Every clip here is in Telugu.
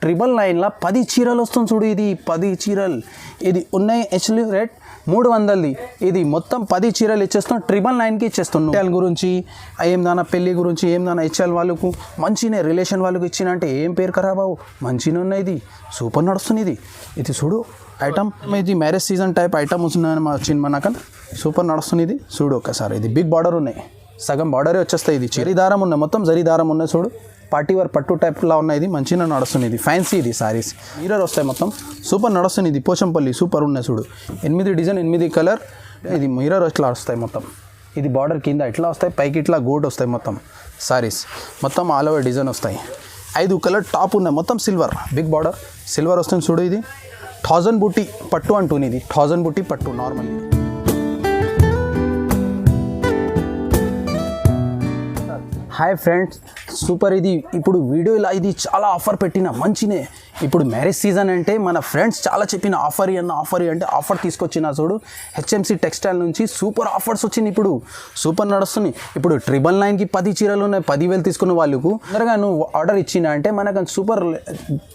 999లా 10 చీరలు వస్తుంది చూడు. ఇది 10 చీరలు ఇది ఉన్నాయి. యాక్చువల్లీ రేట్ 300ది. ఇది మొత్తం 10 చీరలు ఇచ్చేస్తాం. 999కి ఇచ్చేస్తాం. హోటల్ గురించి ఏందన్నా పెళ్ళి గురించి ఏందన్నా ఇచ్చాలి వాళ్ళకు మంచినే రిలేషన్ వాళ్ళకు ఇచ్చిన అంటే ఏం పేరు ఖరాబ్ అవ్వు. మంచిగా ఉన్నాయి. ఇది సూపర్ నడుస్తుంది. ఇది చూడు ఐటమ్. ఇది మ్యారేజ్ సీజన్ టైప్ ఐటమ్ వచ్చింది మనకన్. సూపర్ నడుస్తుంది. ఇది చూడు ఒక్కసారి. ఇది బిగ్ బార్డర్ ఉన్నాయి. సగం బార్డరే వచ్చేస్తాయి. ఇది జరీదారం ఉన్నాయి. మొత్తం జరీదారం ఉన్నాయి చూడు. పార్టీ వేర్ పట్టు టైప్లా ఉన్నాయి. ఇది మంచిగా నడుస్తుంది. ఇది ఫ్యాన్సీ. ఇది సారీస్ మిర్రర్ వస్తాయి. మొత్తం సూపర్ నడుస్తుంది. ఇది పోచంపల్లి సూపర్ ఉన్నాయి చూడు. 8 డిజైన్ 8 కలర్. ఇది మిర్రర్ ఇట్లా వస్తాయి మొత్తం. ఇది బార్డర్ కింద ఇట్లా వస్తాయి. పైకి ఇట్లా గోట్ వస్తాయి. మొత్తం సారీస్ మొత్తం ఆల్ ఓవర్ డిజైన్ వస్తాయి. 5 కలర్ టాప్ ఉన్నాయి. మొత్తం సిల్వర్ బిగ్ బార్డర్ సిల్వర్ వస్తుంది చూడు. ఇది 1000 బుట్టి పట్టు అంటుంది. ఇది 1000 బుట్టి పట్టు నార్మల్. Hi friends, super. ఇది ఇప్పుడు వీడియోలో ఇది చాలా ఆఫర్ పెట్టిన మంచినే. ఇప్పుడు మ్యారేజ్ సీజన్ అంటే మన ఫ్రెండ్స్ చాలా చెప్పిన ఆఫర్ అంటే ఆఫర్ తీసుకొచ్చిన చూడు. హెచ్ఎంసి టెక్స్టైల్ నుంచి సూపర్ ఆఫర్స్ వచ్చింది. ఇప్పుడు సూపర్ నడుస్తుంది. ఇప్పుడు 999కి 10 చీరలు ఉన్నాయి. 10,000 తీసుకున్న వాళ్ళకు తొందరగా నువ్వు ఆర్డర్ ఇచ్చిన అంటే మనకు సూపర్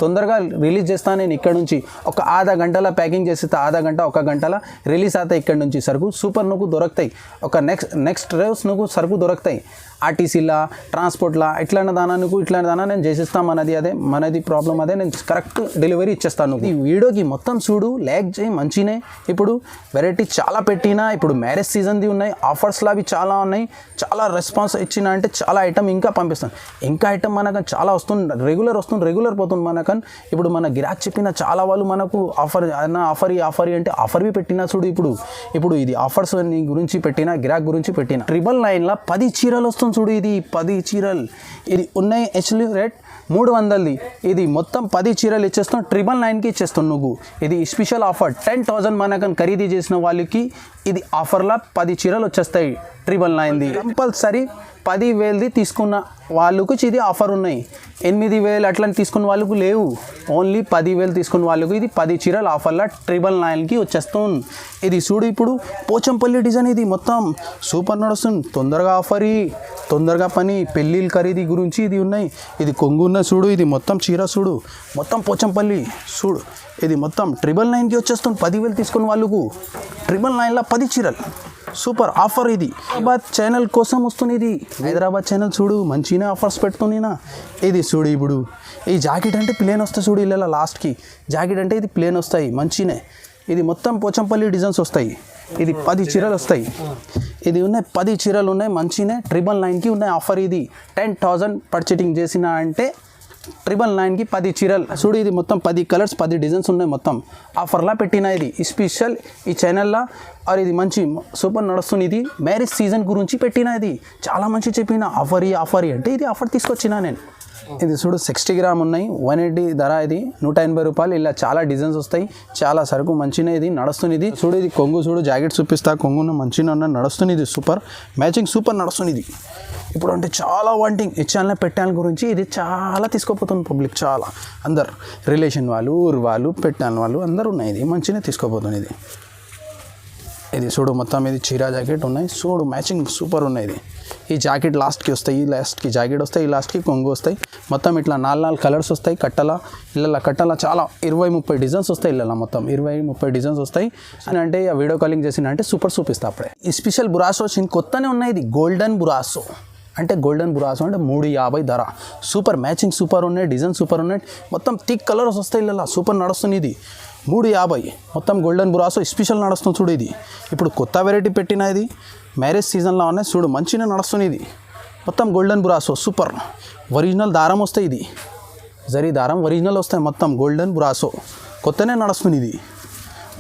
తొందరగా రిలీజ్ చేస్తాను నేను ఇక్కడ నుంచి. ఒక ఆధా గంటల ప్యాకింగ్ చేస్తే ఆధా గంట 1 గంటల రిలీజ్ అవుతాయి ఇక్కడ నుంచి సరుకు. సూపర్ నువ్వు దొరుకుతాయి. ఒక నెక్స్ట్ రోజు నువ్వు సరుకు దొరుకుతాయి. ఆర్టీసీలా ట్రాన్స్పోర్ట్లా ఇట్లాంటి దానా నేను చేసిస్తాను. మనది ప్రాబ్లం అదే. నేను కరెక్ట్ డెలివరీ ఇచ్చేస్తాను. ఈ వీడియోకి మొత్తం చూడు, లైక్ చేయి. మంచినే ఇప్పుడు వెరైటీ చాలా పెట్టినా. ఇప్పుడు మ్యారేజ్ సీజన్ది ఉన్నాయి. ఆఫర్స్లో అవి చాలా ఉన్నాయి. చాలా రెస్పాన్స్ ఇచ్చిన అంటే చాలా ఐటమ్ ఇంకా పంపిస్తాను. ఇంకా ఐటమ్ మనకు చాలా వస్తుంది. రెగ్యులర్ పోతుంది మనకని. ఇప్పుడు మన గిరాక్ చెప్పిన చాలా వాళ్ళు మనకు ఆఫర్ అంటే ఆఫర్వి పెట్టినా చూడు. ఇప్పుడు ఇది ఆఫర్స్ గురించి పెట్టిన గిరాక్ గురించి పెట్టిన. 999లా 10 చీరలు వస్తుంది చూడు. ఇది 10 చీరలు ఇది ఉన్నాయి. యాక్చువల్లీ రేట్ 300ది. ఇది మొత్తం 10 చీరలు ఇచ్చేస్తాం. 999కి ఇచ్చేస్తాం నువ్వు. ఇది స్పెషల్ ఆఫర్. 10,000 మనకని ఖరీదు చేసిన వాళ్ళకి ఇది ఆఫర్లా 10 చీరలు వచ్చేస్తాయి. 999ది కంపల్సరీ. 10,000ది తీసుకున్న వాళ్ళకు ఇది ఆఫర్ ఉన్నాయి. 8,000 అట్లా తీసుకున్న వాళ్ళకు లేవు. ఓన్లీ 10,000 తీసుకున్న వాళ్ళకు ఇది 10 చీరలు ఆఫర్లా 999కి వచ్చేస్తుంది. ఇది చూడు ఇప్పుడు పోచంపల్లి డిజైన్. ఇది మొత్తం సూపర్ నడుస్తుంది. తొందరగా ఆఫర్, తొందరగా పని, పెళ్ళిళ్ళ ఖరీదు గురించి ఇది ఉన్నాయి. ఇది కొంగున్న చూడు. ఇది మొత్తం చీర చూడు. మొత్తం పోచంపల్లి చూడు. ఇది మొత్తం 999కి వచ్చేస్తుంది. 10,000 తీసుకున్న వాళ్ళకు 999లా 10 చీరలు సూపర్ ఆఫర్. ఇది హైదరాబాద్ ఛానల్ కోసం వస్తుంది. ఇది హైదరాబాద్ ఛానల్ చూడు. మంచిగానే ఆఫర్స్ పెడుతుందినా. ఇది చూడు. ఇప్పుడు ఈ జాకెట్ అంటే ప్లేన్ వస్తాయి చూడు. ఇలా లాస్ట్కి జాకెట్ అంటే ఇది ప్లేన్ వస్తాయి. మంచినే. ఇది మొత్తం పోచంపల్లి డిజైన్స్ వస్తాయి. ఇది 10 చీరలు వస్తాయి. ఇది ఉన్నాయి 10 చీరలు ఉన్నాయి. మంచినే 999కి ఉన్నాయి ఆఫర్. ఇది 10,000 పర్చేటింగ్ చేసిన అంటే 999కి 10 చీరలు చూడు. ఇది మొత్తం 10 కలర్స్ 10 డిజైన్స్ ఉన్నాయి. మొత్తం ఆఫర్లా పెట్టిన. ఇది స్పెషల్ ఈ ఛానల్లో. ఇది మంచి సూపర్ నడుస్తుంది. ఇది మ్యారేజ్ సీజన్ గురించి పెట్టిన. ఇది చాలా మంచి చెప్పిన. ఆఫర్ అంటే ఇది ఆఫర్ తీసుకొచ్చిన నేను. ఇది చూడు 60 గ్రామ్ ఉన్నాయి. 180 ధర. ఇది 180 రూపాయలు. ఇలా చాలా డిజైన్స్ వస్తాయి. చాలా సరుకు మంచిగా ఇది నడుస్తుంది. ఇది చూడు. ఇది కొంగు చూడు. జాకెట్ చూపిస్తా. కొంగున్న మంచిగా నడుస్తుంది. ఇది సూపర్ మ్యాచింగ్ సూపర్ నడుస్తుంది. ఇది ఇప్పుడు అంటే చాలా వాంటింగ్ ఇచ్చాలనే పెట్టాల గురించి ఇది చాలా తీసుకోపోతుంది పబ్లిక్. చాలా అందరు రిలేషన్ వాళ్ళు, ఊరు వాళ్ళు, పెట్టాల వాళ్ళు అందరూ ఉన్నాయి. ఇది మంచిగా తీసుకోపోతుంది. ఇది చూడు మొత్తం. ఇది చీర జాకెట్ ఉన్నాయి చూడు. మ్యాచింగ్ సూపర్ ఉన్నాయి. ఈ జాకెట్ లాస్ట్కి వస్తాయి. ఈ లాస్ట్కి జాకెట్ వస్తాయి. ఈ లాస్ట్కి కొంగు వస్తాయి. మొత్తం ఇట్లా 4 కలర్స్ వస్తాయి. కట్టల చాలా 20-30 డిజైన్స్ వస్తాయి. ఇలా మొత్తం 20-30 డిజైన్స్ వస్తాయి. అని అంటే వీడియో కాలింగ్ చేసిన అంటే సూపర్ చూపిస్తా అప్పుడే. ఈ స్పెషల్ బురాసో వచ్చింది. కొత్తనే ఉన్నాయి. ఇది గోల్డెన్ బురాసో అంటే 350 ధర. సూపర్ మ్యాచింగ్ సూపర్ ఉన్నాయి. డిజైన్ సూపర్ ఉన్నాయి. మొత్తం థిక్ కలర్స్ వస్తాయి. ఇలా సూపర్ నడుస్తుంది. ఇది 350 మొత్తం గోల్డెన్ బురాసో స్పెషల్ నడుస్తుంది చూడు. ఇది ఇప్పుడు కొత్త వెరైటీ పెట్టిన. ఇది మ్యారేజ్ సీజన్లో ఉన్నాయి చూడు. మంచిగా నడుస్తుంది. ఇది మొత్తం గోల్డెన్ బురాసో సూపర్. ఒరిజినల్ దారం వస్తాయి. ఇది జరీ దారం ఒరిజినల్ వస్తాయి. మొత్తం గోల్డెన్ బురాసో కొత్తనే నడుస్తుంది. ఇది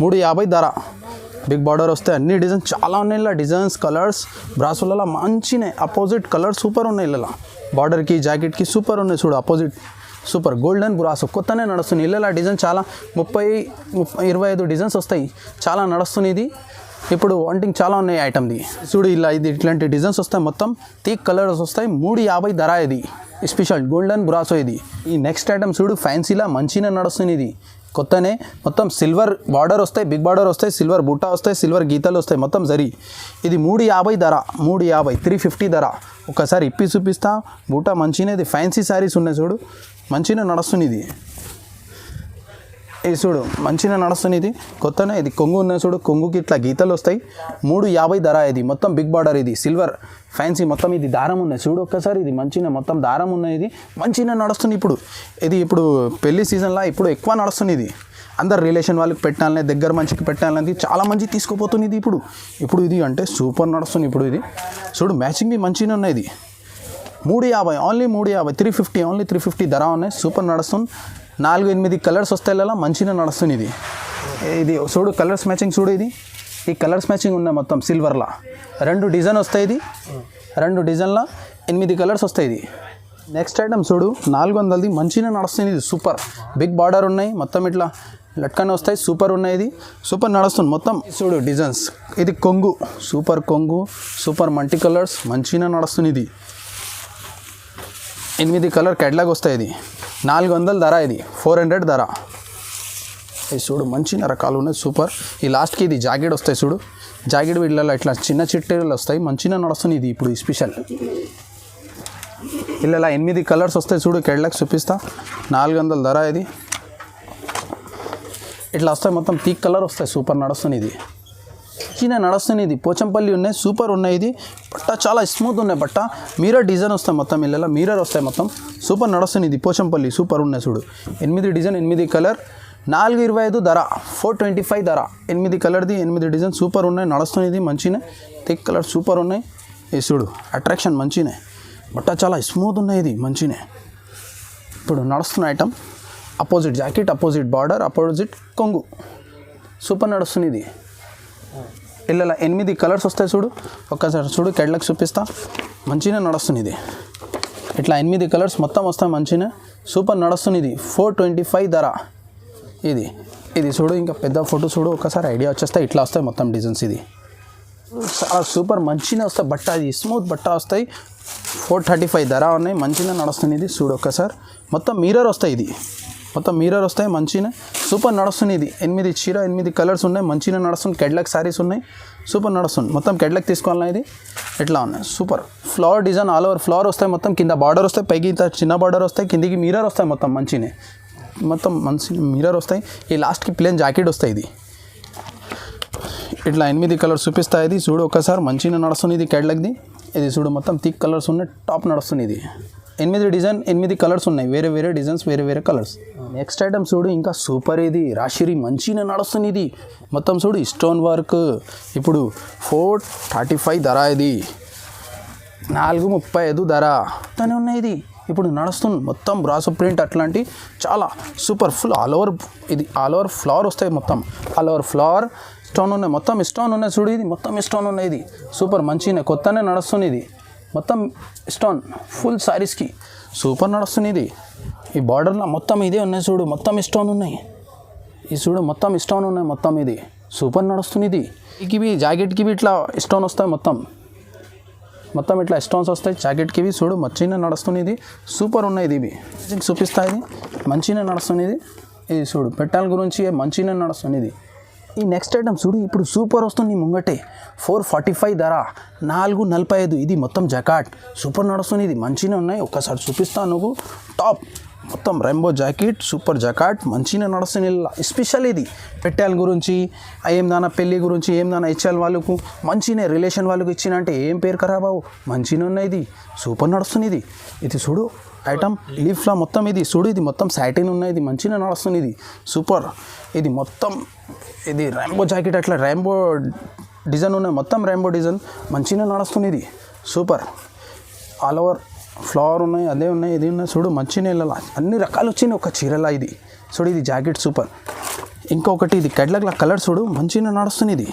350 ధర. బిగ్ బార్డర్ వస్తాయి. అన్ని డిజైన్స్ చాలా ఉన్నాయి. ఇలా డిజైన్స్ కలర్స్ బ్రాసోలలో మంచినే అపోజిట్ కలర్ సూపర్ ఉన్నాయి. ఇలా బార్డర్కి జాకెట్కి సూపర్ ఉన్నాయి చూడు. అపోజిట్ సూపర్ గోల్డెన్ బురాసో కొత్తనే నడుస్తుంది. ఇలా డిజైన్ చాలా 30-25 డిజైన్స్ వస్తాయి. చాలా నడుస్తుంది. ఇది ఇప్పుడు వంటింగ్ చాలా ఉన్నాయి ఐటమ్ది చూడు. ఇలా ఇది ఇట్లాంటి డిజైన్స్ వస్తాయి. మొత్తం థిక్ కలర్స్ వస్తాయి. 350 ధర. ఇది స్పెషల్ గోల్డెన్ బురాసో. ఇది ఈ నెక్స్ట్ ఐటమ్ చూడు. ఫ్యాన్సీలా మంచిగా నడుస్తుంది. ఇది కొత్తనే మొత్తం సిల్వర్ బార్డర్ వస్తాయి. బిగ్ బార్డర్ వస్తాయి. సిల్వర్ బూటా వస్తాయి. సిల్వర్ గీతలు వస్తాయి. మొత్తం జరీ. ఇది 350 ధర. 350 ధర. ఒకసారి ఇప్పి చూపిస్తా. బూటా మంచిగా. ఇది ఫ్యాన్సీ శారీస్ ఉన్నాయి చూడు. మంచిగా నడుస్తుంది. ఇది ఇది చూడు మంచిగా నడుస్తుంది, ఇది కొత్తనే, ఇది కొంగు ఉన్నాయి చూడు, కొంగుకి ఇట్లా గీతలు వస్తాయి. 350 ధర. ఇది మొత్తం బిగ్ బార్డర్, ఇది సిల్వర్ ఫ్యాన్సీ, మొత్తం ఇది దారం ఉన్నాయి చూడు ఒక్కసారి, ఇది మంచిగా మొత్తం దారం ఉన్నాయి, ఇది మంచిగా నడుస్తుంది. ఇప్పుడు పెళ్లి సీజన్లో ఇప్పుడు ఎక్కువ నడుస్తుంది. ఇది అందరు రిలేషన్ వాళ్ళకి పెట్టాలని, దగ్గర మంచికి పెట్టాలని చాలా మంచి తీసుకుపోతుంది. ఇది ఇప్పుడు ఇది అంటే సూపర్ నడుస్తుంది. ఇప్పుడు ఇది చూడు మ్యాచింగ్ మంచిగా ఉన్నాయి. ఇది 350, ఓన్లీ 350, 350, ఓన్లీ 350 ధర ఉన్నాయి. సూపర్ నడుస్తుంది. 4-8 కలర్స్ వస్తాయి, మంచిగా నడుస్తుంది. ఇది చూడు కలర్స్ మ్యాచింగ్ చూడు, ఈ కలర్స్ మ్యాచింగ్ ఉన్నాయి మొత్తం సిల్వర్లో. 2 డిజైన్ వస్తాయి, ఇది 2 డిజైన్లో 8 కలర్స్ వస్తాయి. ఇది నెక్స్ట్ ఐటమ్ చూడు 400ది మంచిగా నడుస్తుంది. ఇది సూపర్ బిగ్ బార్డర్ ఉన్నాయి, మొత్తం ఇట్లా లట్కన్ వస్తాయి, సూపర్ ఉన్నాయి. ఇది సూపర్ నడుస్తుంది మొత్తం. చూడు డిజైన్స్, ఇది కొంగు, సూపర్ కొంగు, సూపర్ మల్టీ కలర్స్ మంచిగా నడుస్తుంది. ఇది 8 కలర్ క్యాట్లాగ్ వస్తాయి. ఇది 400 ధర, ఇది 400 ధర. ఇది చూడు మంచిగా రకాలు ఉన్నాయి, సూపర్. ఈ లాస్ట్కి ఇది జాకెట్ వస్తాయి చూడు, జాకెట్ వీళ్ళలో ఇట్లా చిన్న చిట్టెలు వస్తాయి, మంచిగా నడుస్తుంది. ఇది ఇప్పుడు స్పెషల్ ఇలా 8 కలర్స్ వస్తాయి చూడు, క్యాట్లాగ్ చూపిస్తా. 400 ధర. ఇది ఇట్లా వస్తాయి మొత్తం థిక్ కలర్ వస్తాయి, సూపర్ నడుస్తుంది. ఇది చిన్న నడుస్తుంది. ఇది పోచంపల్లి ఉన్నాయి, సూపర్ ఉన్నాయి. ఇది బట్ట చాలా స్మూత్ ఉన్నాయి, బట్ట మిర్రర్ డిజైన్ వస్తాయి మొత్తం, ఇళ్ళలో మిర్రర్ వస్తాయి మొత్తం, సూపర్ నడుస్తుంది. ఇది పోచంపల్లి సూపర్ ఉన్నాయి చూడు. 8 డిజైన్, 8 కలర్, 425 ధర, 425 ధర. 8 కలర్ది 8 డిజైన్ సూపర్ ఉన్నాయి, నడుస్తుంది. ఇది మంచిగా థిక్ కలర్ సూపర్ ఉన్నాయి. ఇది చూడు అట్రాక్షన్ మంచిగా, బట్ట చాలా స్మూత్ ఉన్నాయి. ఇది మంచిగా ఇప్పుడు నడుస్తున్న item. Opposite jacket, opposite border, opposite కొంగు, సూపర్ నడుస్తుంది. ఇది ఇలా 8 కలర్స్ వస్తాయి చూడు, ఒక్కసారి చూడు క్యాట్లాగ్ చూపిస్తా. మంచిగా నడుస్తుంది. ఇది ఇట్లా 8 కలర్స్ మొత్తం వస్తాయి, మంచిగా సూపర్ నడుస్తుంది. ఇది 425 ధర. ఇది చూడు ఇంకా పెద్ద ఫోటో చూడు, ఒకసారి ఐడియా వచ్చేస్తాయి. ఇట్లా వస్తాయి మొత్తం డిజైన్స్. ఇది చాలా సూపర్ మంచిగా వస్తాయి, బట్ట ఇది స్మూత్ బట్ట వస్తాయి. 435 ధర ఉన్నాయి, మంచిగా నడుస్తుంది. ఇది చూడు ఒక్కసారి మొత్తం మిర్రర్ వస్తాయి. ఇది మొత్తం మిర్రర్ వస్తాయి, మంచిగా సూపర్ నడుస్తుంది. ఇది 8 చీర, 8 కలర్స్ ఉన్నాయి, మంచిగా నడుస్తుంది. క్యాట్లాగ్ సారీస్ ఉన్నాయి, సూపర్ నడుస్తుంది. మొత్తం క్యాట్లాగ్ తీసుకోవాలన్నా ఇది ఇట్లా ఉన్నాయి, super flower design, all over flower వస్తాయి మొత్తం. కింద బార్డర్ వస్తాయి, పైకి ఇంత చిన్న బార్డర్ వస్తాయి, కిందికి మిర్రర్ వస్తాయి మొత్తం, మంచిగా మొత్తం మంచి మిర్రర్ వస్తాయి. ఈ లాస్ట్కి ప్లేన్ జాకెట్ వస్తాయి. ఇది ఇట్లా 8 కలర్స్ చూపిస్తాయి. ఇది చూడు ఒకసారి మంచిగా నడుస్తుంది. ఇది క్యాట్లాగ్ది. ఇది చూడు మొత్తం థిక్ కలర్స్ ఉన్నాయి, టాప్ నడుస్తుంది. ఇది 8 డిజైన్, 8 కలర్స్ ఉన్నాయి, వేరే వేరే డిజైన్స్, వేరే వేరే కలర్స్. నెక్స్ట్ ఐటమ్ చూడు ఇంకా సూపర్. ఇది రాశిరి మంచిగా నడుస్తుంది. ఇది మొత్తం చూడు స్టోన్ వర్క్. ఇప్పుడు 435 ధర. ఇది 435 ధర తనే ఉన్నాయి. ఇది ఇప్పుడు నడుస్తుంది మొత్తం బ్రాసో ప్రింట్ అట్లాంటి చాలా సూపర్ ఫుల్ ఆల్ ఓవర్. ఇది ఆల్ ఓవర్ ఫ్లవర్ వస్తాయి మొత్తం, ఆల్ ఓవర్ ఫ్లవర్ స్టోన్ ఉన్నాయి, మొత్తం స్టోన్ ఉన్నాయి చూడు. ఇది మొత్తం స్టోన్ ఉన్నాయి. ఇది సూపర్ మంచిగా కొత్తనే నడుస్తుంది. ఇది మొత్తం స్టోన్ ఫుల్ సారీస్కి సూపర్ నడుస్తుంది. ఇది ఈ బార్డర్లో మొత్తం ఇదే ఉన్నాయి చూడు, మొత్తం స్టోన్ ఉన్నాయి. ఇది చూడు మొత్తం స్టోన్ ఉన్నాయి, మొత్తం ఇది సూపర్ నడుస్తుంది. ఇది ఇవి జాకెట్కి ఇట్లా స్టోన్ వస్తాయి, మొత్తం ఇట్లా స్టోన్స్ వస్తాయి జాకెట్కి. చూడు మంచిగా నడుస్తుంది. ఇది సూపర్ ఉన్నాయి. ఇది చూపిస్తాయి. ఇది మంచిగా నడుస్తుంది. ఇది చూడు పెట్టాల గురించి మంచిగా నడుస్తుంది. ఇది ఈ నెక్స్ట్ ఐటమ్ చూడు ఇప్పుడు సూపర్ వస్తుంది. ముంగటే 445 ధర, 445. ఇది మొత్తం జకాట్ సూపర్ నడుస్తుంది. ఇది మంచిగా ఉన్నాయి, ఒక్కసారి చూపిస్తాను. నువ్వు టాప్ మొత్తం రెయిన్బో జాకెట్, సూపర్ జకాట్ మంచిగా నడుస్తుంది. స్పెషల్ ఇది పెట్టాల గురించి, ఏందానా పెళ్ళి గురించి, ఏందానా ఇచ్చాలి వాళ్ళకు, మంచిగా రిలేషన్ వాళ్ళకు ఇచ్చినంటే ఏం పేరు ఖరాబ్ అవ్వు, మంచిగా ఉన్నాయి. ఇది సూపర్ నడుస్తుంది. ఇది చూడు ఐటమ్ లీఫ్లా మొత్తం. ఇది చూడు ఇది మొత్తం సాటిన్ ఉన్నాయి. ఇది మంచిగా నడుస్తుంది. ఇది సూపర్. ఇది మొత్తం ఇది రెయిన్బో జాకెట్, అట్లా రెయిన్బో డిజైన్ ఉన్నాయి, మొత్తం రెయిన్బో డిజైన్ మంచిగా నడుస్తుంది. ఇది సూపర్ ఆల్ ఓవర్ ఫ్లవర్ ఉన్నాయి, అదే ఉన్నాయి, ఇది ఉన్నాయి. చూడు మంచిగా వెళ్ళాల అన్ని రకాలు వచ్చినాయి ఒక చీరలా. ఇది చూడు ఇది జాకెట్ సూపర్. ఇంకొకటి ఇది కెడ్లక్ల కలర్ చూడు మంచిగా నడుస్తుంది. ఇది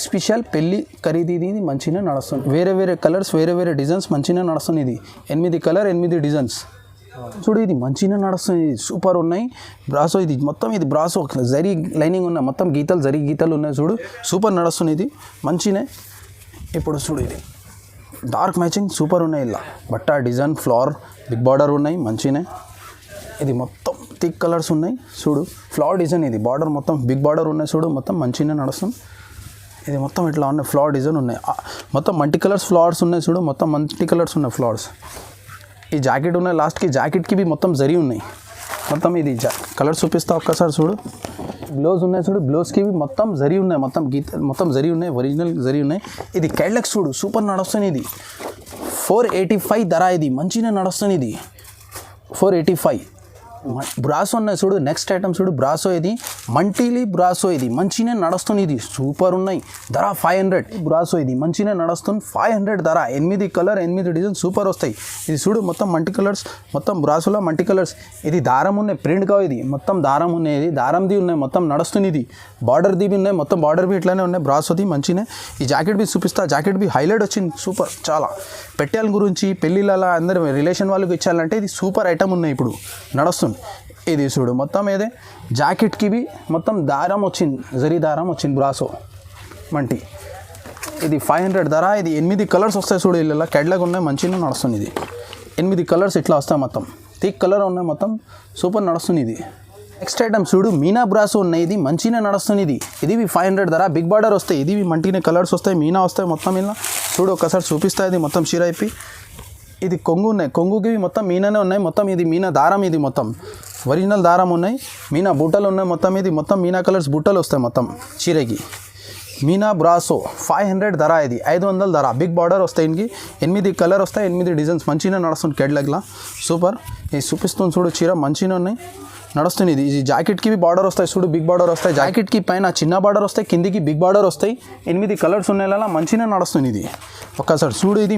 స్పెషల్ పెళ్ళి ఖరీదు. ఇది మంచిగా నడుస్తుంది. వేరే వేరే కలర్స్, వేరే వేరే డిజైన్స్ మంచిగా నడుస్తుంది. ఇది 8 కలర్, 8 డిజైన్స్ చూడు. ఇది మంచిగా నడుస్తుంది. సూపర్ ఉన్నాయి. బ్రాసో ఇది మొత్తం, ఇది బ్రాసో జరీ లైనింగ్ ఉన్నాయి, మొత్తం గీతలు జరీ గీతలు ఉన్నాయి. చూడు సూపర్ నడుస్తుంది. ఇది మంచిగా. ఇప్పుడు చూడు ఇది డార్క్ మ్యాచింగ్ సూపర్ ఉన్నాయి. ఇలా బట్ట డిజైన్ ఫ్లవర్ బిగ్ బార్డర్ ఉన్నాయి మంచిగా. ఇది మొత్తం థిక్ కలర్స్ ఉన్నాయి. చూడు ఫ్లవర్ డిజైన్, ఇది బార్డర్ మొత్తం బిగ్ బార్డర్ ఉన్నాయి. చూడు మొత్తం మంచిగా నడుస్తుంది. ఇది మొత్తం ఇట్లా ఉన్నాయి, ఫ్లవర్ డిజైన్ ఉన్నాయి, మొత్తం మల్టీ కలర్స్ ఫ్లవర్స్ ఉన్నాయి. చూడు మొత్తం మల్టీ కలర్స్ ఉన్నాయి ఫ్లవర్స్. ఈ జాకెట్ ఉన్నాయి, లాస్ట్కి జాకెట్కి మొత్తం జరీ ఉన్నాయి. మొత్తం ఇది కలర్ చూపిస్తా ఒక్కసారి చూడు. బ్లౌజ్ ఉన్నాయి చూడు, బ్లౌజ్కి మొత్తం జరీ ఉన్నాయి, మొత్తం జరీ ఉన్నాయి, ఒరిజినల్ జరీ ఉన్నాయి. ఇది క్యాడ్లెక్స్ చూడు, సూపర్ నడుస్తుంది. ఇది 485 ధర. ఇది మంచిగా నడుస్తుంది. ఇది 485. బ్రాసో ఉన్నాయి చూడు, నెక్స్ట్ ఐటమ్ చూడు, బ్రాసో. ఇది మంటీలీ బ్రాసో. ఇది మంచిగా నడుస్తుంది. ఇది సూపర్ ఉన్నాయి. ధర 500. బ్రాసో ఇది మంచిగా నడుస్తుంది. 500 ధర. 8 కలర్ 8 డిజైన్ సూపర్ వస్తాయి. ఇది చూడు మొత్తం మల్టీ కలర్స్, మొత్తం బ్రాసోలో మల్టీ కలర్స్. ఇది దారం ఉన్నాయి, ప్రింట్ కావు. ఇది మొత్తం దారం ఉన్నాయి. ఇది దారంది ఉన్నాయి, మొత్తం నడుస్తుంది. ఇది బార్డర్ది ఉన్నాయి, మొత్తం బార్డర్ బి ఇట్లానే ఉన్నాయి. బ్రాసోది మంచిగా. ఈ జాకెట్ బి చూపిస్తా. జాకెట్ బి హైలైట్ వచ్చింది, సూపర్. చాలా పెట్టాల గురించి పెళ్ళిళ్ళ అందరు రిలేషన్ వాళ్ళకి ఇచ్చాలంటే ఇది సూపర్ ఐటమ్ ఉన్నాయి, ఇప్పుడు నడుస్తుంది. ఇది చూడు మొత్తం ఏదే జాకెట్కి బి మొత్తం దారం వచ్చింది, జరీ దారం వచ్చింది. బ్రాసో మంటి. ఇది 500 ధర. ఇది 8 కలర్స్ వస్తాయి చూడు. ఇలా కెడ్లాగా ఉన్నాయి, మంచిగా నడుస్తుంది. ఇది 8 కలర్స్ ఇట్లా వస్తాయి, మొత్తం థిక్ కలర్ ఉన్నాయి, మొత్తం సూపర్ నడుస్తుంది. ఇది నెక్స్ట్ ఐటమ్ చూడు, మీనా బ్రాసో ఉన్నాయి. ఇది మంచిగా నడుస్తుంది. ఇది 500 ధర. బిగ్ బార్డర్ వస్తాయి. ఇది మంటినే కలర్స్ వస్తాయి, మీనా వస్తాయి మొత్తం. ఇలా చూడు ఒకసారి చూపిస్తాయి. ఇది మొత్తం చీర అయిపోయి. ఇది కొంగు ఉన్నాయి, కొంగుకి మొత్తం మీనానే ఉన్నాయి. మొత్తం ఇది మీనా దారం. ఇది మొత్తం ఒరిజినల్ దారం ఉన్నాయి. మీనా బూటలు ఉన్నాయి మొత్తం. ఇది మొత్తం మీనా కలర్స్ బూటలు వస్తాయి మొత్తం చీరకి. మీనా బ్రాసో 500 ధర. ఇది 500 ధర. బిగ్ బార్డర్ వస్తాయి. ఇంకి 8 కలర్ వస్తాయి, 8 డిజైన్స్ మంచిగా నడుస్తుంది. కెడ్లగ్లా సూపర్. ఇది చూపిస్తుంది చూడు, చీర మంచిగా ఉన్నాయి, నడుస్తుంది. ఇది జాకెట్కి బార్డర్ వస్తాయి చూడు, బిగ్ బార్డర్ వస్తాయి. జాకెట్కి పైన చిన్న బార్డర్ వస్తాయి, కిందికి బిగ్ బార్డర్ వస్తాయి. 8 కలర్స్ ఉన్నాయి, మంచిగా నడుస్తుంది. ఇది ఒక్కసారి చూడు. ఇది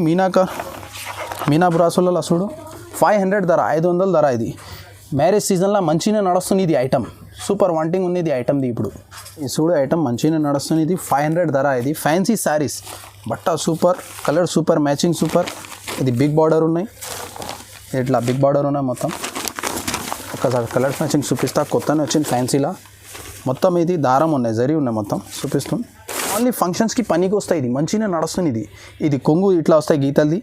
మీనా బ్రాసోలలో చూడు 500 ధర. 500 ధర. ఇది మ్యారేజ్ సీజన్లో మంచిగా నడుస్తుంది. ఇది ఐటమ్ సూపర్ వాంటింగ్ ఉంది. ఇది ఐటమ్ది ఇప్పుడు ఈ చూడు ఐటమ్ మంచిగా నడుస్తుంది. ఇది 500 ధర. ఇది ఫ్యాన్సీ శారీస్, బట్ట super, colour super, matching super. ఇది బిగ్ బార్డర్ ఉన్నాయి, ఇట్లా బిగ్ బార్డర్ ఉన్నాయి మొత్తం. ఒక్కసారి కలర్స్ మ్యాచింగ్ చూపిస్తా. కొత్తనే వచ్చింది ఫ్యాన్సీలా. మొత్తం ఇది దారం ఉన్నాయి, జరీ ఉన్నాయి, మొత్తం చూపిస్తుంది. ఓన్లీ ఫంక్షన్స్కి పనికి వస్తాయి. ఇది మంచిగా నడుస్తుంది. ఇది కొంగు ఇట్లా వస్తాయి గీతలది.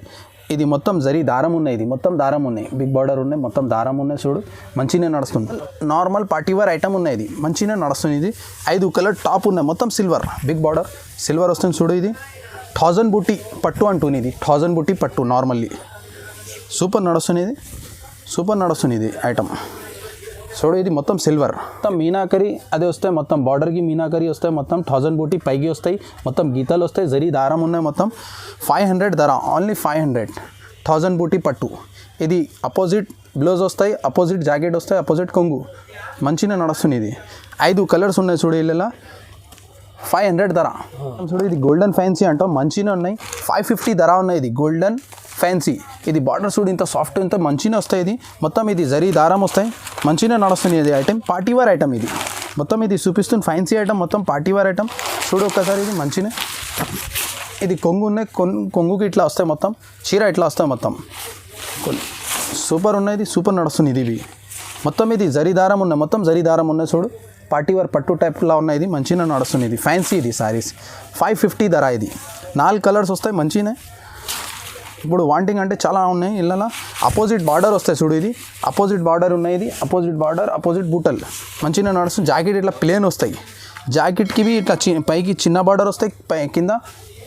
ఇది మొత్తం జరీ దారం ఉన్నాయి. ఇది మొత్తం దారం ఉన్నాయి, బిగ్ బార్డర్ ఉన్నాయి, మొత్తం దారం ఉన్నాయి చూడు, మంచిగా నడుస్తుంది. నార్మల్ పార్టీవేర్ ఐటమ్ ఉన్నాయి. ఇది మంచిగా నడుస్తుంది. ఇది 5 కలర్ టాప్ ఉన్నాయి, మొత్తం సిల్వర్, బిగ్ బార్డర్ సిల్వర్ వస్తుంది చూడు. ఇది 1000 బుట్టి పట్టు అంటుంది. ఇది 1000 బుట్టి పట్టు నార్మల్లీ సూపర్ నడుస్తుంది. ఇది సూపర్ నడుస్తుంది. ఇది ఐటమ్ చూడు. ఇది మొత్తం సిల్వర్, మొత్తం మీనాకరీ అదే వస్తాయి. మొత్తం బార్డర్కి మీనాకరీ వస్తాయి. మొత్తం 1000 బూటీ పైకి వస్తాయి. మొత్తం గీతాలు వస్తాయి, జరీ దారం ఉన్నాయి. మొత్తం 500 ధర. ఓన్లీ 500. 1000 బూటీ పట్టు. ఇది అపోజిట్ బ్లౌజ్ వస్తాయి, అపోజిట్ జాకెట్ వస్తాయి, అపోజిట్ కొంగు, మంచిగా నడుస్తుంది. ఇది 5 కలర్స్ ఉన్నాయి చూడు. ఇలా 500 ధర. చూడు ఇది గోల్డెన్ ఫ్యాన్సీ అంటాం, మంచిగా ఉన్నాయి. 550 ధర ఉన్నాయి. ఇది గోల్డెన్ ఫ్యాన్సీ. ఇది బార్డర్ చూడు, ఇంత సాఫ్ట్, ఇంత మంచిగా వస్తాయి. ఇది మొత్తం ఇది జరీ దారం వస్తాయి, మంచిగా నడుస్తుంది. ఇది ఐటమ్ పార్టీవేర్ ఐటమ్. ఇది మొత్తం ఇది చూపిస్తుంది ఫ్యాన్సీ ఐటమ్, మొత్తం పార్టీవేర్ ఐటమ్ చూడు ఒక్కసారి. ఇది మంచిగా. ఇది కొంగు ఉన్నాయి, కొంగుకి ఇట్లా వస్తాయి, మొత్తం చీర ఇట్లా వస్తాయి, మొత్తం సూపర్ ఉన్నాయి. ఇది సూపర్ నడుస్తుంది. ఇది మొత్తం ఇది జరీ దారం ఉన్నాయి, మొత్తం జరీ దారం ఉన్నాయి చూడు. పార్టీవేర్ పట్టు టైప్లా ఉన్నాయి. ఇది మంచిగా నడుస్తుంది. ఇది ఫ్యాన్సీ. ఇది సారీస్ 550 ధర. ఇది 4 కలర్స్ వస్తాయి, మంచిగా. ఇప్పుడు వాంటింగ్ అంటే చాలా ఉన్నాయి. ఇళ్ళలో అపోజిట్ బార్డర్ వస్తాయి చూడు. ఇది అపోజిట్ బార్డర్ ఉన్నాయి. ఇది అపోజిట్ బార్డర్, అపోజిట్ బూటల్, మంచిగా నడుస్తుంది. జాకెట్ ఇట్లా ప్లేన్ వస్తాయి. జాకెట్కి ఇట్లా పైకి చిన్న బార్డర్ వస్తాయి, కింద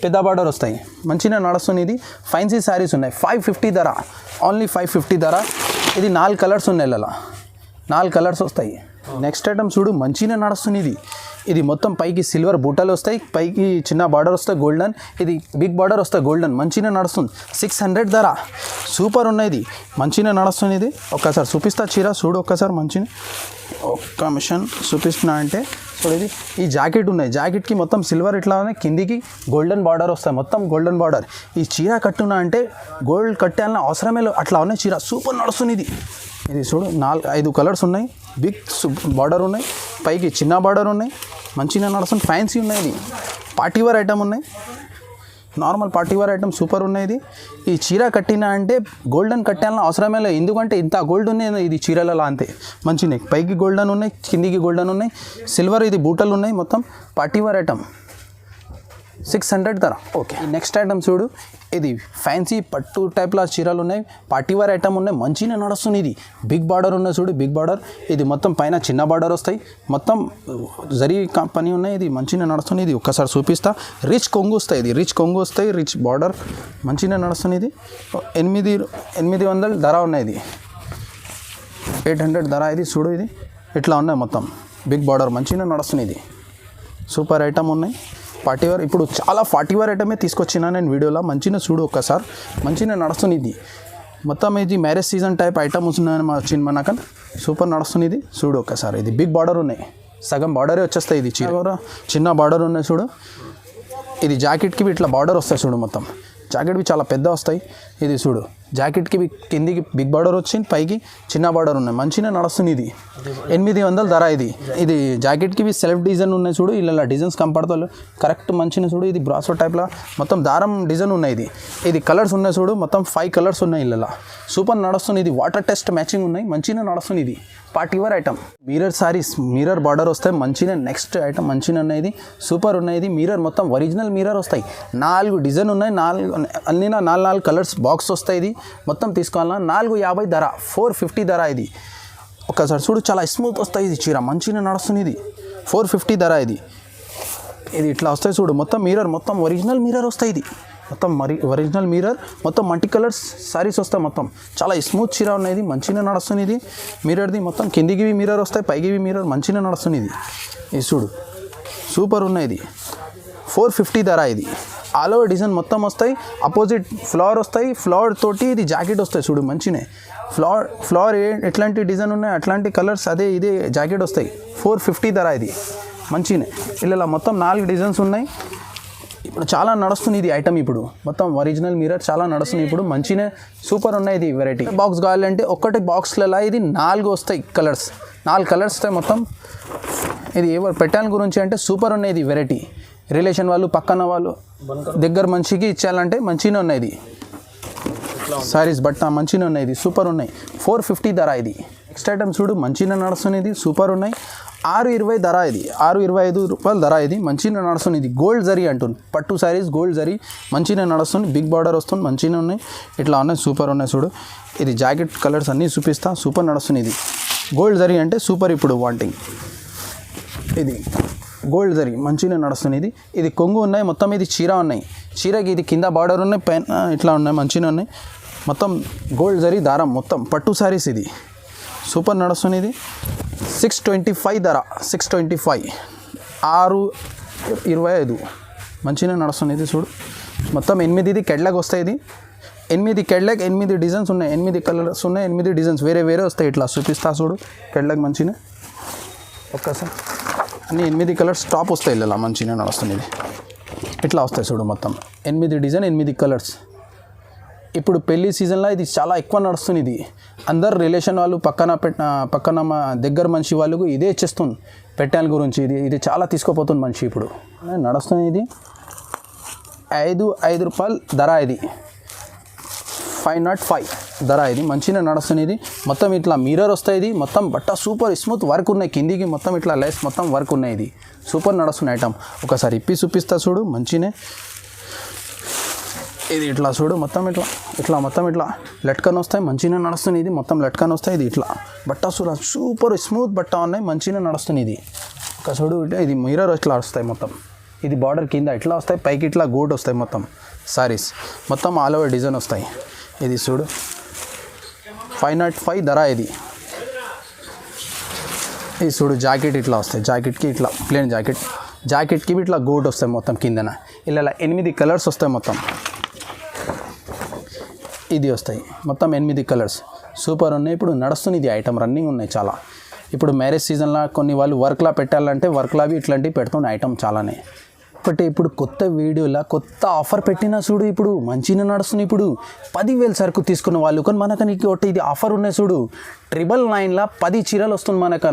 పెద్ద బార్డర్ వస్తాయి, మంచిగా నడుస్తుంది. ఇది ఫ్యాన్సీ శారీస్ ఉన్నాయి. 550 ధర. ఓన్లీ 550 ధర. ఇది 4 కలర్స్ ఉన్నాయి. ఇళ్ళలో 4 కలర్స్ వస్తాయి. నెక్స్ట్ ఐటమ్ చూడు, మంచిగా నడుస్తుంది. ఇది మొత్తం పైకి సిల్వర్ బూటలు వస్తాయి, పైకి చిన్న బార్డర్ వస్తాయి గోల్డెన్. ఇది బిగ్ బార్డర్ వస్తాయి గోల్డెన్, మంచిగా నడుస్తుంది. 600 ధర. సూపర్ ఉన్నాయి. ఇది మంచిగా నడుస్తుంది. ఇది ఒక్కసారి చూపిస్తా చీర చూడు ఒక్కసారి. మంచిగా ఒక్క మిషన్ చూపిస్తున్నా అంటే చూడు. ఇది ఈ జాకెట్ ఉన్నాయి. జాకెట్కి మొత్తం సిల్వర్ ఇట్లా ఉన్నాయి, కిందికి గోల్డెన్ బార్డర్ వస్తాయి, మొత్తం గోల్డెన్ బార్డర్. ఈ చీర కట్టున్నా అంటే గోల్డ్ కట్టాలన్న అవసరమే అట్లా ఉన్నాయి. చీర సూపర్ నడుస్తుంది. ఇది చూడు 5 కలర్స్ ఉన్నాయి. బిగ్ బార్డర్ ఉన్నాయి, పైకి చిన్న బార్డర్ ఉన్నాయి, మంచిగా నడుస్తుంది. ఫ్యాన్సీ ఉన్నాయి. ఇది పార్టీవేర్ ఐటమ్ ఉన్నాయి, నార్మల్ పార్టీవేర్ ఐటమ్ సూపర్ ఉన్నాయి. ఇది ఈ చీర కట్టినా అంటే గోల్డెన్ కట్టాలన్న అవసరమే లేదు, ఎందుకంటే ఇంత గోల్డ్ ఉన్నాయి ఇది చీరలలో అంతే. మంచిగా పైకి గోల్డెన్ ఉన్నాయి, కిందికి గోల్డెన్ ఉన్నాయి, సిల్వర్ ఇది బూటలు ఉన్నాయి, మొత్తం పార్టీవేర్ ఐటమ్. 600 ధర. ఓకే. నెక్స్ట్ ఐటమ్ చూడు. ఇది ఫ్యాన్సీ పట్టు టైప్లో చీరలు ఉన్నాయి, పార్టీవేర్ ఐటమ్ ఉన్నాయి, మంచిగా నడుస్తుంది. ఇది బిగ్ బార్డర్ ఉన్నాయి చూడు, బిగ్ బార్డర్. ఇది మొత్తం పైన చిన్న బార్డర్ వస్తాయి, మొత్తం జరీ పని ఉన్నాయి. ఇది మంచిగా నడుస్తుంది. ఇది ఒక్కసారి చూపిస్తా. రిచ్ కొంగు వస్తాయి. ఇది రిచ్ కొంగు వస్తాయి, రిచ్ బార్డర్, మంచిగా నడుస్తుంది. ఇది 800 ధర ఉన్నాయి. ఇది 800 ధర ఇది చూడు. ఇది ఇట్లా ఉన్నాయి మొత్తం బిగ్ బార్డర్ మంచిగా నడుస్తుంది. ఇది సూపర్ ఐటమ్ ఉన్నాయి. పార్టీ వేర్ ఇప్పుడు చాలా పార్టీ వేర్ ఐటమే తీసుకొచ్చినా నేను వీడియోలో. మంచిగా చూడు ఒక్కసారి, మంచిగా నడుస్తుంది. ఇది మొత్తం ఇది మ్యారేజ్ సీజన్ టైప్ ఐటమ్ వస్తున్నాయని వచ్చింది మనకు. సూపర్ నడుస్తుంది. ఇది చూడు ఒక్కసారి. ఇది బిగ్ బార్డర్ ఉన్నాయి, సగం బార్డరే వచ్చేస్తాయి. ఇది చిన్న బార్డర్ ఉన్నాయి చూడు. ఇది జాకెట్కి ఇట్లా బార్డర్ వస్తాయి చూడు. మొత్తం జాకెట్వి చాలా పెద్ద వస్తాయి. ఇది చూడు జాకెట్కి కిందికి బిగ్ బార్డర్ వచ్చింది, పైకి చిన్న బార్డర్ ఉన్నాయి. మంచిగా నడుస్తుంది. ఇది 800 ధర. ఇది జాకెట్కి సెల్ఫ్ డిజైన్ ఉన్నాయి చూడు. ఇలా డిజైన్స్ కంపడతారు కరెక్ట్ మంచిగా చూడు. ఇది బ్రాసో టైప్లో మొత్తం దారం డిజైన్ ఉన్నాయి. ఇది కలర్స్ ఉన్నాయి చూడు. మొత్తం 5 కలర్స్ ఉన్నాయి. ఇలా సూపర్ నడుస్తుంది. ఇది వాటర్ టెస్ట్ మ్యాచింగ్ ఉన్నాయి. మంచిగా నడుస్తుంది. ఇది party wear item. Mirror sarees, mirror border వస్తాయి మంచిగా. నెక్స్ట్ ఐటమ్ మంచిగా ఉన్నాయి. సూపర్ ఉన్నాయి. మిర్రర్ మొత్తం ఒరిజినల్ మిర్రర్ వస్తాయి. 4 డిజైన్ ఉన్నాయి. 4 కలర్స్ బాక్స్ వస్తాయి. ఇది మొత్తం తీసుకోవాలన్నా 450 ధర, 450 ధర. ఇది ఒకసారి చూడు చాలా స్మూత్ వస్తాయి. ఇది చీర మంచిగా నడుస్తుంది. ఇది 450 ధర. ఇది ఇట్లా వస్తాయి చూడు. మొత్తం మిర్రర్, మొత్తం ఒరిజినల్ మిర్రర్ వస్తాయి. ఇది మొత్తం ఒరిజినల్ మిర్రర్, మొత్తం మల్టీ కలర్స్ సారీస్ వస్తాయి. మొత్తం చాలా స్మూత్ చీర ఉన్నాయి. మంచిగా నడుస్తుంది. ఇది మిర్రర్ది మొత్తం కిందికి మిర్రర్ వస్తాయి, పైకి మిర్రర్ మంచిగా నడుస్తుంది. ఇది చూడు సూపర్ ఉన్నాయి. ఇది 450 ధర. ఇది ఆల్ ఓవర్ డిజైన్ మొత్తం వస్తాయి. అపోజిట్ ఫ్లవర్ వస్తాయి. ఫ్లవర్ తోటి ఇది జాకెట్ వస్తాయి చూడు. మంచినే ఫ్లవర్ ఎట్లాంటి డిజైన్ ఉన్నాయి అట్లాంటి కలర్స్ ఇదే జాకెట్ వస్తాయి. 450 ధర. ఇది మంచినే ఇలా మొత్తం 4 డిజైన్స్ ఉన్నాయి. ఇప్పుడు చాలా నడుస్తుంది. ఇది ఐటమ్ ఇప్పుడు మొత్తం ఒరిజినల్ మిర్రర్ చాలా నడుస్తుంది. ఇప్పుడు మంచినే సూపర్ ఉన్నాయి. ఇది వెరైటీ బాక్స్ కావాలంటే ఒక్కటి బాక్స్లలో ఇది 4 వస్తాయి కలర్స్. 4 కలర్స్ వస్తాయి మొత్తం. ఇది ఎవరు పెట్టాలని గురించి అంటే సూపర్ ఉన్నాయి. ఇది వెరైటీ రిలేషన్ వాళ్ళు, పక్కన వాళ్ళు, దగ్గర మనిషికి ఇచ్చేయాలంటే మంచిగా ఉన్నాయి. ఇది సారీస్ బట్ట మంచిగా ఉన్నాయి. ఇది సూపర్ ఉన్నాయి. 450 ధర. ఇది నెక్స్ట్ ఐటమ్ చూడు మంచిగా నడుస్తుంది. ఇది సూపర్ ఉన్నాయి. 620 ధర. ఇది 625 రూపాయలు ధర. ఇది మంచిగా నడుస్తుంది. ఇది గోల్డ్ జరీ అంటుంది. పట్టు సారీస్ గోల్డ్ జరీ మంచిగా నడుస్తుంది. బిగ్ బార్డర్ వస్తుంది. మంచిగా ఉన్నాయి. ఇట్లా ఉన్నాయి. సూపర్ ఉన్నాయి చూడు. ఇది జాకెట్ కలర్స్ అన్నీ చూపిస్తా. సూపర్ నడుస్తుంది. ఇది గోల్డ్ జరీ అంటే సూపర్ ఇప్పుడు వాంటింగ్. ఇది గోల్డ్ జరీ మంచిగా నడుస్తుంది. ఇది కొంగు ఉన్నాయి. మొత్తం ఇది చీర ఉన్నాయి. చీరకి ఇది కింద బార్డర్ ఉన్నాయి, పైన ఇట్లా ఉన్నాయి. మంచిగా ఉన్నాయి. మొత్తం గోల్డ్ జరీ దారం మొత్తం పట్టు సారీస్. ఇది సూపర్ నడుస్తుంది. ఇది 625 ధర. 625, 625 మంచిగా నడుస్తుంది. ఇది చూడు మొత్తం 8 ఇది కెడ్లాగ్ వస్తాయి. ఇది 8 కెడ్లాగ్, 8 డిజైన్స్ ఉన్నాయి. 8 కలర్స్ ఉన్నాయి. 8 డిజైన్స్ వేరే వేరే వస్తాయి. ఇట్లా చూపిస్తా చూడు. కెడ్లాగ్ మంచిగా ఒక్కసారి అన్నీ 8 కలర్స్ టాప్ వస్తాయి. ఇలా మంచిగా నడుస్తుంది. ఇది ఇట్లా వస్తాయి చూడు. మొత్తం 8 డిజైన్, 8 కలర్స్. ఇప్పుడు పెళ్లి సీజన్లో ఇది చాలా ఎక్కువ నడుస్తుంది. ఇది అందరు రిలేషన్ వాళ్ళు, పక్కన మా దగ్గర మనిషి వాళ్ళకు ఇదే ఇచ్చేస్తుంది పెట్టాల గురించి. ఇది చాలా తీసుకోపోతుంది మనిషి ఇప్పుడు నడుస్తుంది. ఇది 5 రూపాయలు ధర. ఇది 505 ధర. ఇది మంచిగా నడుస్తుంది. ఇది మొత్తం ఇట్లా మిర్రర్ వస్తాయి. ఇది మొత్తం బట్ట సూపర్ స్మూత్ వర్క్ ఉన్నాయి. కిందికి మొత్తం ఇట్లా లైస్ మొత్తం వర్క్ ఉన్నాయి. ఇది సూపర్ నడుస్తుంది ఐటమ్. ఒకసారి ఇప్పి చూపిస్తా చూడు. మంచినే ఇది ఇట్లా చూడు. మొత్తం మొత్తం ఇట్లా లట్కన్ వస్తాయి. మంచిగా నడుస్తుంది. ఇది మొత్తం లట్కన్ వస్తాయి. ఇది ఇట్లా బట్ట సూపర్ స్మూత్ బట్ట ఉన్నాయి. మంచిగా నడుస్తుంది. ఇది ఒక చూడు. ఇది మిర్రర్ ఇట్లా వస్తాయి. మొత్తం ఇది బార్డర్ కింద ఇట్లా వస్తాయి, పైకి ఇట్లా గోట్ వస్తాయి. మొత్తం సారీస్ మొత్తం ఆల్ ఓవర్ డిజైన్ వస్తాయి. ఇది చూడు 505 ధర. ఇది చూడు జాకెట్ ఇట్లా వస్తాయి. జాకెట్కి ఇట్లా ప్లేన్ జాకెట్కి ఇట్లా గోట్ వస్తాయి. మొత్తం కిందన ఇలా 8 కలర్స్ వస్తాయి. మొత్తం ఇది వస్తాయి. మొత్తం 8 కలర్స్ సూపర్ ఉన్నాయి. ఇప్పుడు నడుస్తుంది. ఇది ఐటమ్ రన్నింగ్ ఉన్నాయి చాలా. ఇప్పుడు మ్యారేజ్ సీజన్లో కొన్ని వాళ్ళు వర్క్లా పెట్టాలంటే వర్క్లా అవి ఇట్లాంటివి పెడుతున్నాయి ఐటమ్ చాలానే. బట్ ఇప్పుడు కొత్త వీడియోలో కొత్త ఆఫర్ పెట్టినా చూడు. ఇప్పుడు మంచిగా నడుస్తుంది. ఇప్పుడు 10,000 సరుకు తీసుకున్న వాళ్ళు కానీ మనకు నీకు ఒకటి ఇది ఆఫర్ ఉన్నాయి చూడు. 999లా 10 చీరలు వస్తుంది మనకు.